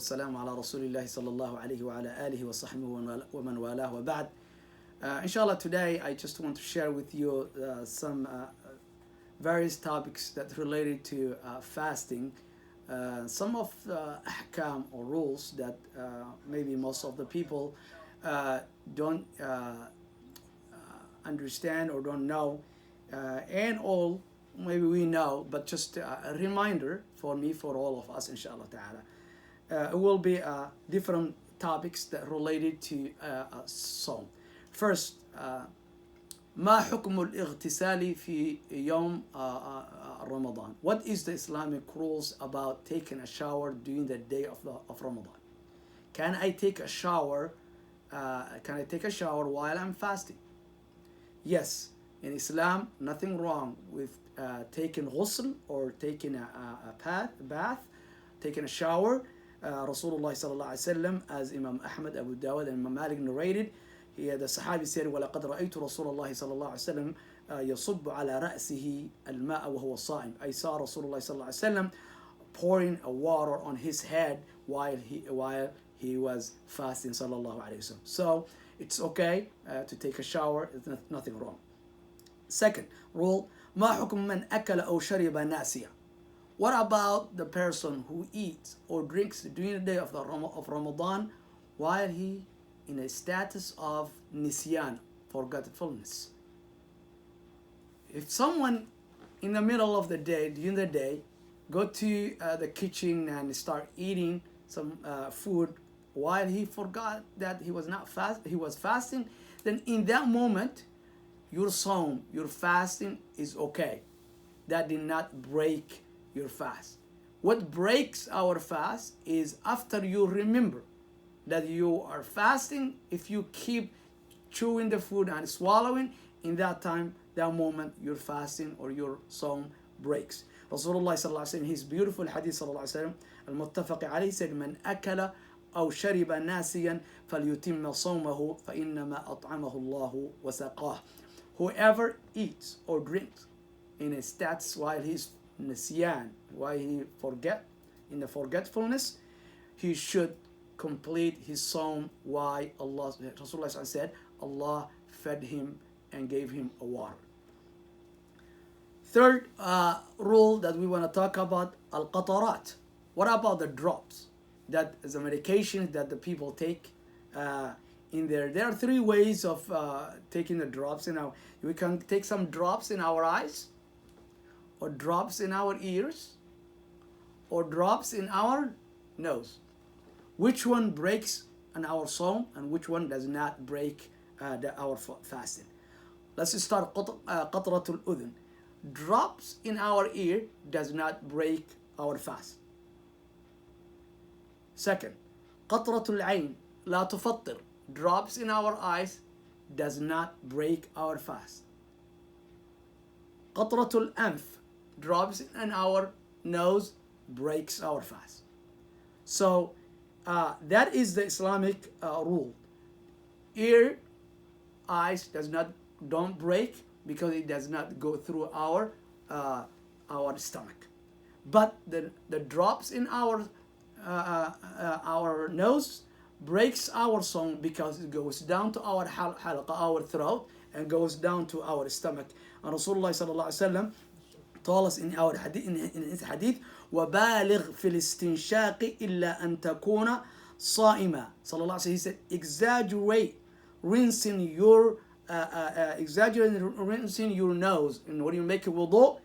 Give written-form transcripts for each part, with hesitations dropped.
والسلام على رسول الله صلى الله عليه وعلى آله وصحبه ومن والاه وبعد. Inshallah, today I just want to share with you some various topics that related to fasting. Some of ahkam or rules that maybe most of the people don't understand or don't know, and all maybe we know, but just a reminder for me, for all of us, inshallah ta'ala. It will be different topics that related to Psalm. First, ما حكم الاغتسال في يوم Ramadan? What is the Islamic rules about taking a shower during the day of Ramadan? Can I take a shower? Can I take a shower while I'm fasting? Yes, in Islam, nothing wrong with taking ghusl or taking a bath, taking a shower. Rasulullah sallallahu alaihi wasallam, as Imam Ahmad, Abu Dawud, and Imam Malik narrated, the Sahabi said, وَلَقَدْ رَأَيْتُ رَسُولَ اللَّهِ صلى الله عليه وسلم يصب على رأسه الماء وهو صائم. I saw Rasulullah sallallahu alaihi wasallam pouring a water on his head while he was fasting, sallallahu alaihi wasallam. So it's okay to take a shower. There's nothing wrong. Second rule, ما حكم من أكل أو شرب ناسيا? What about the person who eats or drinks during the day of Ramadan while he in a status of nisyan, forgetfulness? If someone in the middle of the day, during the day, go to the kitchen and start eating some food while he forgot that he was fasting, then in that moment, your sawm, your fasting is okay. That did not break your fast. What breaks our fast is after you remember that you are fasting. If you keep chewing the food and swallowing, in that time, that moment, your fasting or your sawm breaks. Rasulullah sallallahu alaihi wasallam, his beautiful hadith sallallahu alaihi wasallam, al-muttafaq alayhi, said, "Man akala أو شرب ناسيا فليتم صومه فإنما أطعمه الله وسقاه." Whoever eats or drinks in a status while he's nisyan, while he in the forgetfulness, he should complete his sawm. Why? Rasulullah said, Allah fed him and gave him a water. Third rule that we want to talk about, al-qatarat. What about the drops? That is a medication that the people take in there. There are three ways of taking the drops. We can take some drops in our eyes, or drops in our ears, or drops in our nose. Which one breaks in our sawm and which one does not break our fasting? Let's start qatratul udhun. Drops in our ear does not break our fast. Second, qatratul ayn la tufattir. Drops in our eyes does not break our fast. Qatratul anf. Drops in our nose breaks our fast. So that is the Islamic rule. Ear, eyes don't break because it does not go through our stomach. But the drops in our nose breaks our sawm because it goes down to our halqa, our throat, and goes down to our stomach. And Rasulullah sallallahu alaihi wasallam told us in his hadith, وَبَالِغْ فِي الْإِسْتِنْشَاقِ إِلَّا أَن تَكُونَ صَائِمًا. Sallallahu alaihi wasallam, he said, exaggerate rinsing your nose and when you make a wudu,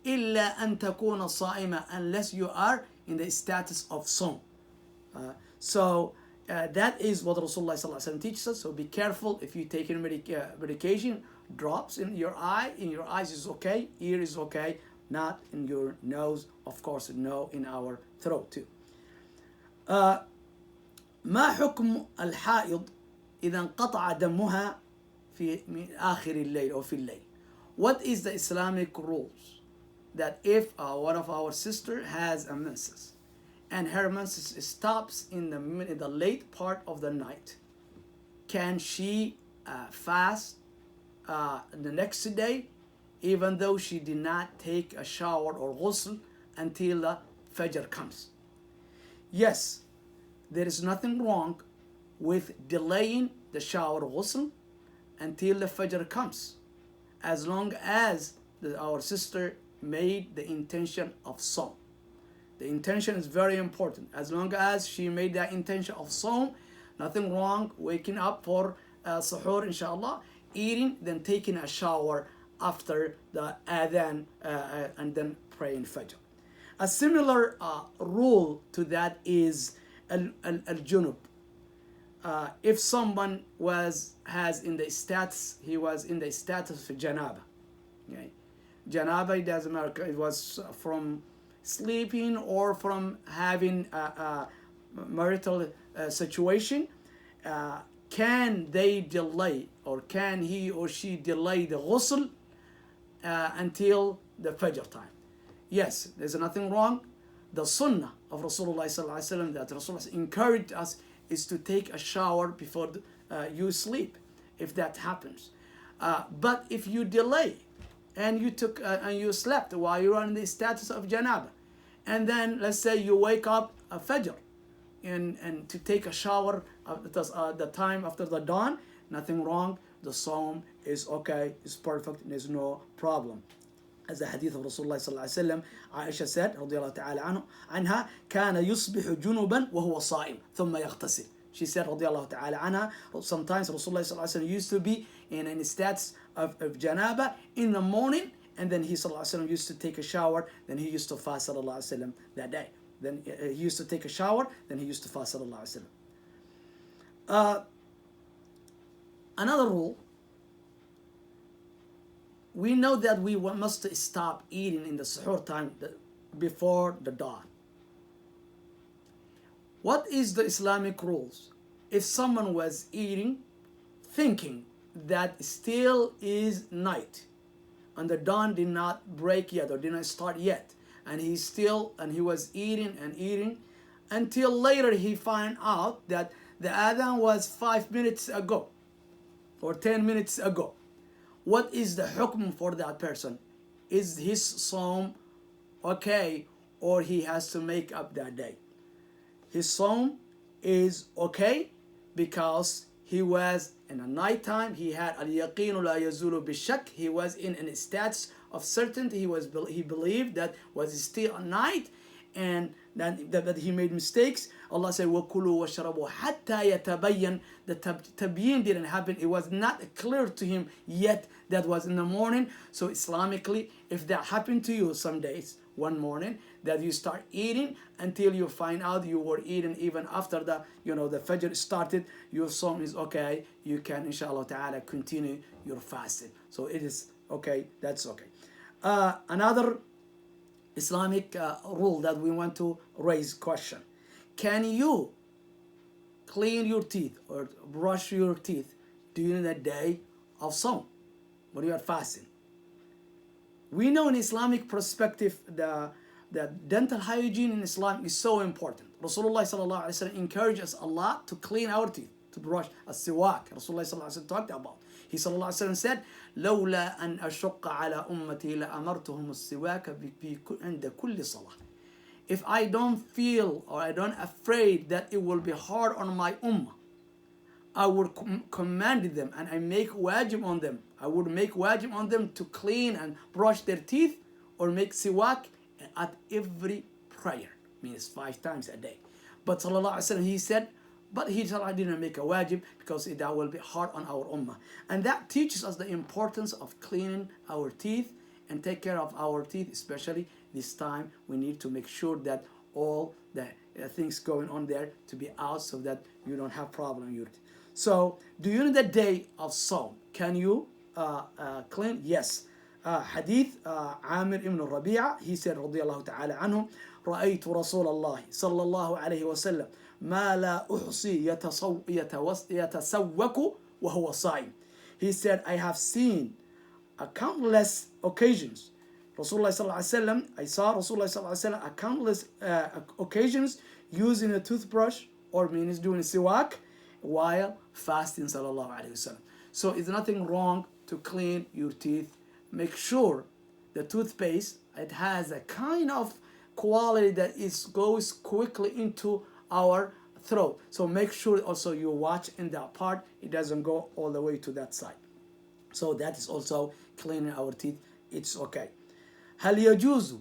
إِلَّا أَن تَكُونَ صَائِمًا, unless you are in the status of sawm. So that is what Rasulullah sallallahu alaihi wasallam teaches us. So be careful if you take medication. Drops in your eyes is okay, ear is okay, not in your nose, of course, no, in our throat too. ما حكم الحائض إذا انقطع دمها في آخر الليل أو في الليل? What is the Islamic rules that if one of our sister has a menses and her menses stops in the late part of the night, can she fast the next day even though she did not take a shower or ghusl until the Fajr comes? Yes, there is nothing wrong with delaying the shower ghusl until the Fajr comes, as long as our sister made the intention of Sawm. The intention is very important. As long as she made that intention of Sawm, nothing wrong waking up for suhoor, inshallah, eating, then taking a shower after the adhan, and then praying Fajr. A similar rule to that is al-junub. If someone he was in the status of janaba. Okay? Janaba, it doesn't matter, it was from sleeping or from having a marital situation. Can they delay, or can he or she delay the ghusl until the Fajr time? Yes, there's nothing wrong. The sunnah of Rasulullah ﷺ that Rasulullah encouraged us is to take a shower before you sleep, if that happens. But if you delay and you slept while you are in the status of janaba, and then let's say you wake up at Fajr and to take a shower at the time after the dawn, nothing wrong. The Sawm is okay, is perfect, there's no problem. As the hadith of Rasulullah sallallahu alaihi wasallam, Aisha said, radiyallahu ta'ala anha, كان يصبح جنوبا وهو صائم ثم يغتسل. She said, radiyallahu ta'ala anha, sometimes Rasulullah sallallahu alaihi wasallam used to be in a state of janaba in the morning, and then he sallallahu alaihi wasallam used to take a shower, then he used to fast sallallahu alaihi wasallam that day. Then he used to take a shower, then he used to fast sallallahu alaihi wasallam. Another rule, we know that we must stop eating in the suhoor time before the dawn. What is the Islamic rules? If someone was eating thinking that still is night and the dawn did not break yet or did not start yet, and he was eating and eating until later he found out that the adhan was 5 minutes ago or 10 minutes ago, what is the hukm for that person? Is his Sawm okay, or he has to make up that day? His Sawm is okay because he was in a nighttime, he had al-yaqeen la yazulu bishak, he was in a state of certainty, he believed that was still a night, and that he made mistakes. Allah said, وَكُلُوا وَاشْرَبُوا حَتَّى يَتَبَيَّن. The tabyin didn't happen. It was not clear to him yet that was in the morning. So Islamically, if that happened to you some days, one morning, that you start eating until you find out you were eating even after the Fajr started, your Sawm is okay. You can, inshallah ta'ala, continue your fasting. So it is okay. That's okay. Another Islamic rule that we want to raise question. Can you clean your teeth or brush your teeth during the day of Sawm when you are fasting? We know in Islamic perspective the dental hygiene in Islam is so important. Rasulullah sallallahu alaihi wasallam encourages us a lot to clean our teeth, to brush as-siwak. Rasulullah sallallahu alaihi wasallam talked about. He sallallahu alaihi wasallam said, لولا أن أشق على أمتي لأمرتهم السواك عند كل صلاة. If I don't feel or I don't afraid that it will be hard on my ummah, I would command them and I make wajib on them. I would make wajib on them to clean and brush their teeth or make siwak at every prayer. Means 5 times a day. But sallallahu alaihi wasallam, he said, but he didn't make a wajib because that will be hard on our ummah. And that teaches us the importance of cleaning our teeth and take care of our teeth, especially this time. We need to make sure that all the things going on there to be out so that you don't have problem in your teeth. So during the day of Sawm, can you clean? Yes. Hadith Amir ibn Rabi'a, he said radiyallahu ta'ala anhu, رأيت رسول الله صلى الله عليه وسلم ما لا أحصي يتسوك وهو صائم. He said, I have seen countless occasions. Rasulullah sallallahu alaihi wasallam, I saw Rasulullah sallallahu alaihi wasallam countless occasions using a toothbrush or means doing siwak while fasting sallallahu alaihi wasallam. So it's nothing wrong to clean your teeth. Make sure the toothpaste, it has a kind of quality that goes quickly into our throat. So make sure also you watch in that part, it doesn't go all the way to that side. So that is also cleaning our teeth. It's okay. هل يجوز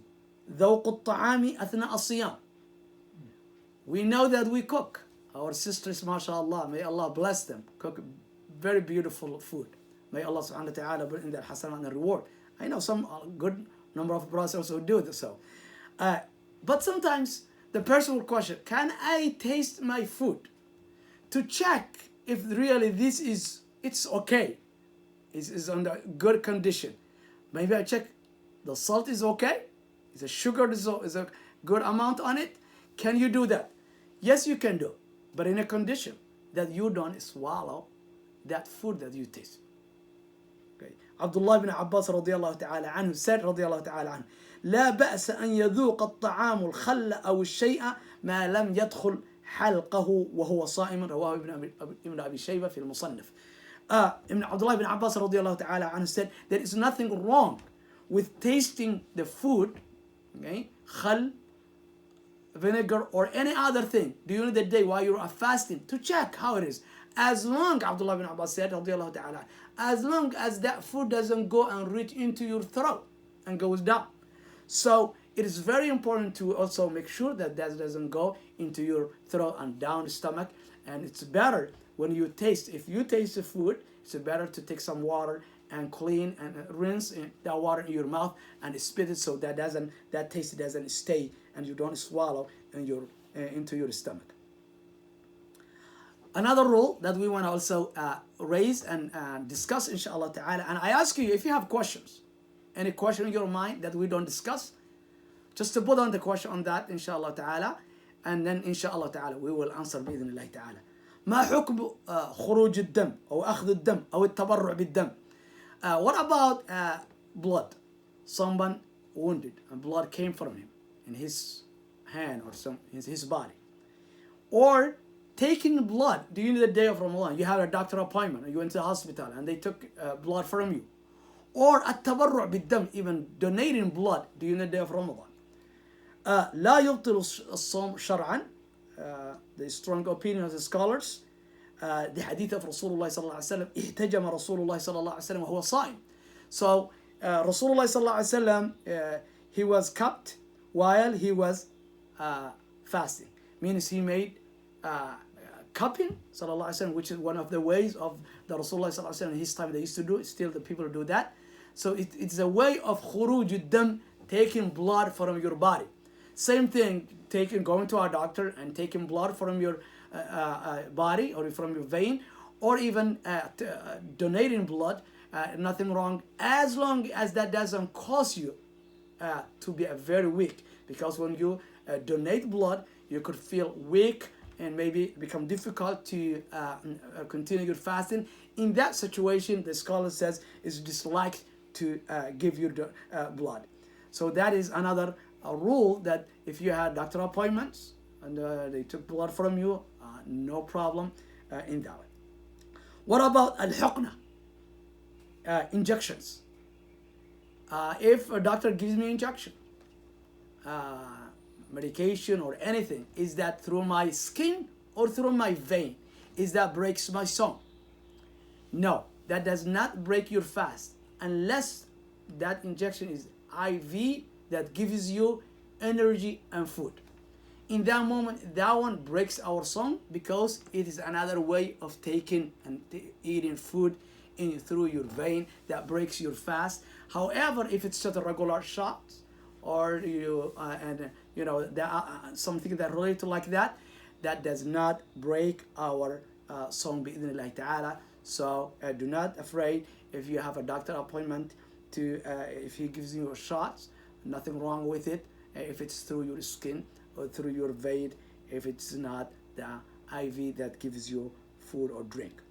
ذوق الطعام أثناء الصيام? We know that we cook. Our sisters, mashallah, may Allah bless them, cook very beautiful food. May Allah subhanahu wa ta'ala bring in that hasanah and the reward. I know some good number of brothers also do this. So, but sometimes the person will question, can I taste my food to check if really it's okay, is under good condition? Maybe I check the salt is okay, is the sugar is a good amount on it. Can you do that? Yes, you can do, but in a condition that you don't swallow that food that you taste. Okay. Abdullah ibn Abbas radiallahu ta'ala anhu said radiallahu ta'ala anhu, لا بأس أن يذوق الطعام الخل أو الشيء ما لم يدخل حلقه وهو صائم. رواه ابن أبي شيبة في المصنف. Abdullah ibn Abbas radiallahu ta'ala anhu said, there is nothing wrong with tasting the food, okay, khal, vinegar, or any other thing during the day while you are fasting to check how it is. As long, Abdullah ibn Abbas said, radiallahu ta'ala, as long as that food doesn't go and reach into your throat and goes down. So it is very important to also make sure that that doesn't go into your throat and down the stomach. And it's better when you taste, if you taste the food, it's better to take some water and clean and rinse that water in your mouth and spit it so that taste doesn't stay and you don't swallow into your stomach. Another rule that we want to also raise and discuss, inshallah ta'ala, and I ask you, if you have questions, any question in your mind that we don't discuss, just to put on the question on that, inshallah ta'ala, and then inshallah ta'ala we will answer بإذن الله ta'ala. ما حكم خروج الدم أو أخذ الدم أو التبرع بالدم? What about blood? Someone wounded and blood came from him in his hand or his body, or taking blood during the day of Ramadan. You had a doctor appointment and you went to the hospital and they took blood from you, or التبرع بالدم, even donating blood during the day of Ramadan. لا يبطل الصوم شرعا. The strong opinion of the scholars, the hadith of Rasulullah sallallahu alaihi wasallam, احتجم رسول الله صلى الله عليه وسلم وهو صائم. So Rasulullah sallallahu alaihi wasallam, he was cupped while he was fasting. Means he made cupping sallallahu alaihi wasallam, which is one of the ways of the Rasulullah sallallahu alaihi wasallam in his time they used to do it. Still the people do that. So it's a way of khuruj ad-dam, taking blood from your body. Same thing, going to a doctor and taking blood from your body or from your vein, or even donating blood. Nothing wrong, as long as that doesn't cause you to be very weak. Because when you donate blood, you could feel weak and maybe become difficult to continue your fasting. In that situation, the scholar says it's disliked to give you blood. So that is another rule, that if you had doctor appointments and they took blood from you, no problem in that way. What about al-huqna? Injections. If a doctor gives me injection, medication or anything, is that through my skin or through my vein? Is that breaks my song? No, that does not break your fast unless that injection is IV that gives you energy and food. In that moment, that one breaks our song because it is another way of taking and eating food through your vein that breaks your fast. However, if it's just a regular shot, or something that related to like that, that does not break our song bi'idhnillahi ta'ala. So do not afraid if you have a doctor appointment if he gives you a shot, nothing wrong with it. If it's through your skin or through your vein, if it's not the IV that gives you food or drink.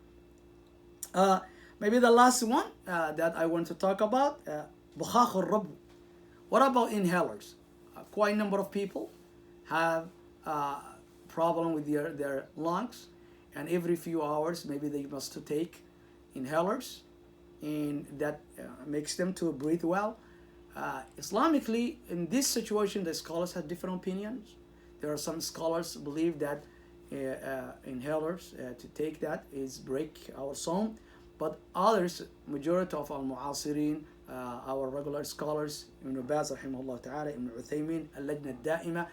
Maybe the last one that I want to talk about, بخاخ الرب. What about inhalers? Quite a number of people have problem with their lungs, and every few hours maybe they must take inhalers, and that makes them to breathe well. Islamically, in this situation, the scholars have different opinions. There are some scholars believe that inhalers to take that is break our sawm. But others, majority of our mu'asirin, our regular scholars, Ibn Baz رحمه الله تعالى, Ibn Uthaymin, اللجنة الدائمة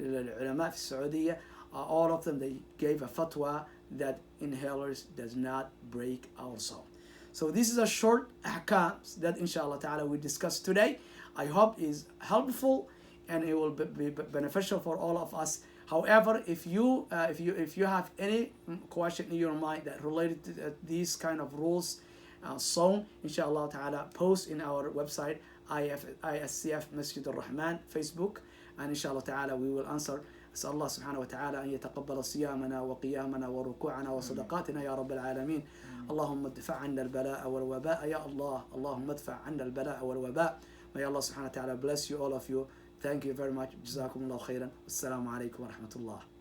للعلماء في السعودية, all of them, they gave a fatwa that inhalers does not break our sawm. So this is a short ahkam that inshallah ta'ala we discussed today. I hope is helpful and it will be beneficial for all of us. However, if you have any question in your mind that related to these kind of rules, so inshallah ta'ala post in our website ISCF Masjid al-Rahman Facebook, and inshallah ta'ala we will answer. أسأل الله سبحانه وتعالى أن يتقبل صيامنا وقيامنا وركوعنا وصدقاتنا يا رب العالمين. اللهم ادفع عنا البلاء والوباء يا الله. اللهم ادفع عنا البلاء والوباء. May Allah subhanahu wa ta'ala bless you, all of you. Thank you very much. جزاكم الله خيرا. السلام عليكم ورحمة الله.